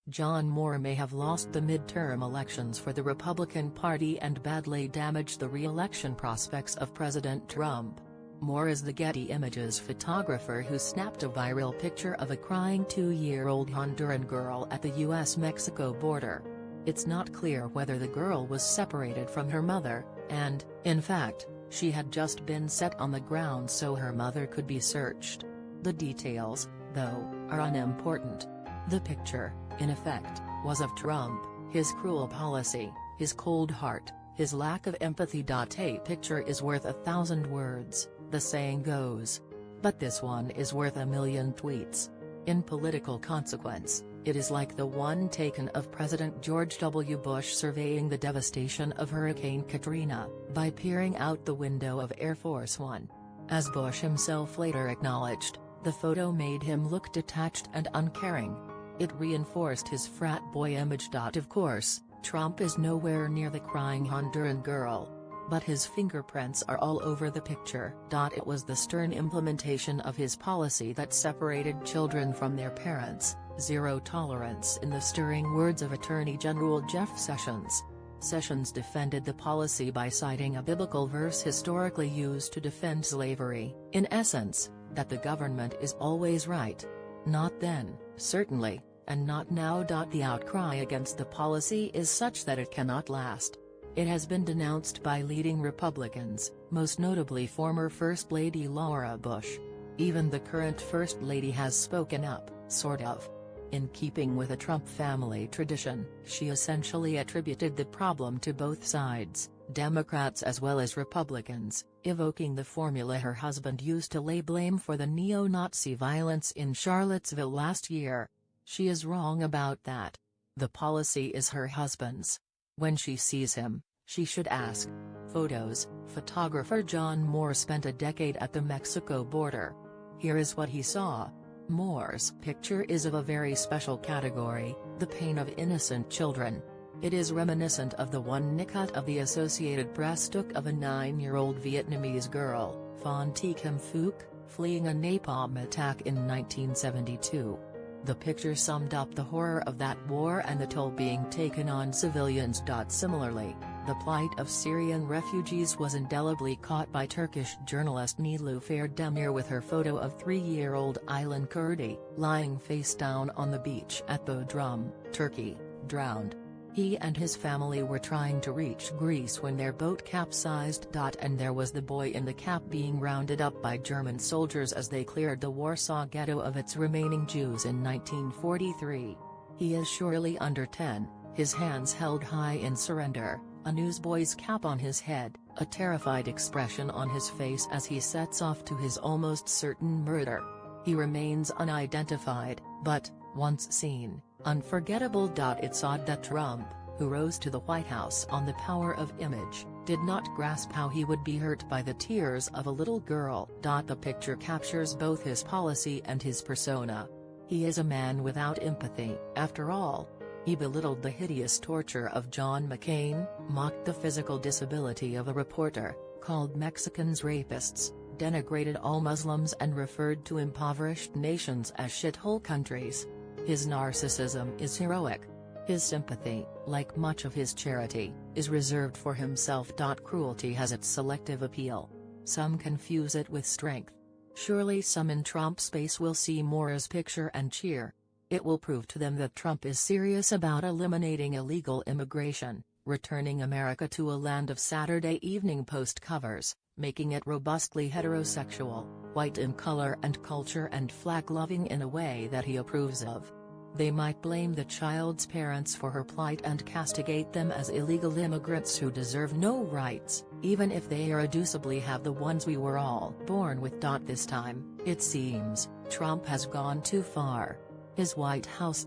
John Moore may have lost the midterm elections for the Republican Party and badly damaged the re-election prospects of President Trump. Moore is the Getty Images photographer who snapped a viral picture of a crying 2-year-old Honduran girl at the US-Mexico border. It's not clear whether the girl was separated from her mother, and, in fact, she had just been set on the ground so her mother could be searched. The details, though, are unimportant. The picture, in effect, was of Trump, his cruel policy, his cold heart, his lack of empathy. A picture is worth 1,000 words, the saying goes. But this one is worth 1,000,000 tweets. In political consequence, it is like the one taken of President George W. Bush surveying the devastation of Hurricane Katrina, by peering out the window of Air Force One. As Bush himself later acknowledged, the photo made him look detached and uncaring. It reinforced his frat boy image. Of course, Trump is nowhere near the crying Honduran girl. But his fingerprints are all over the picture. It was the stern implementation of his policy that separated children from their parents, zero tolerance in the stirring words of Attorney General Jeff Sessions. Sessions defended the policy by citing a biblical verse historically used to defend slavery, in essence, that the government is always right. Not then, certainly, and not now. The outcry against the policy is such that it cannot last. It has been denounced by leading Republicans, most notably former First Lady Laura Bush. Even the current First Lady has spoken up, sort of. In keeping with a Trump family tradition, she essentially attributed the problem to both sides, Democrats as well as Republicans, evoking the formula her husband used to lay blame for the neo-Nazi violence in Charlottesville last year. She is wrong about that. The policy is her husband's. When she sees him, she should ask. Photos. Photographer John Moore spent a decade at the Mexico border. Here is what he saw. Moore's picture is of a very special category, the pain of innocent children. It is reminiscent of the one Nicut of the Associated Press took of a 9-year-old Vietnamese girl, Phan Thi Kim Phuc, fleeing a napalm attack in 1972. The picture summed up the horror of that war and the toll being taken on civilians. Similarly, the plight of Syrian refugees was indelibly caught by Turkish journalist Nilüfer Demir with her photo of 3-year-old Aylan Kurdi, lying face down on the beach at Bodrum, Turkey, drowned. He and his family were trying to reach Greece when their boat capsized. And there was the boy in the cap being rounded up by German soldiers as they cleared the Warsaw Ghetto of its remaining Jews in 1943. He is surely under 10, his hands held high in surrender, a newsboy's cap on his head, a terrified expression on his face as he sets off to his almost certain murder. He remains unidentified, but, once seen, unforgettable. It's odd that Trump, who rose to the White House on the power of image, did not grasp how he would be hurt by the tears of a little girl. The picture captures both his policy and his persona. He is a man without empathy, after all. He belittled the hideous torture of John McCain, mocked the physical disability of a reporter, called Mexicans rapists, denigrated all Muslims and referred to impoverished nations as shithole countries. His narcissism is heroic. His sympathy, like much of his charity, is reserved for himself. Cruelty has its selective appeal. Some confuse it with strength. Surely some in Trump space will see Moore's picture and cheer. It will prove to them that Trump is serious about eliminating illegal immigration, returning America to a land of Saturday Evening Post covers, making it robustly heterosexual, white in color and culture and flag-loving in a way that he approves of. They might blame the child's parents for her plight and castigate them as illegal immigrants who deserve no rights, even if they irreducibly have the ones we were all born with. This time, it seems, Trump has gone too far. His White House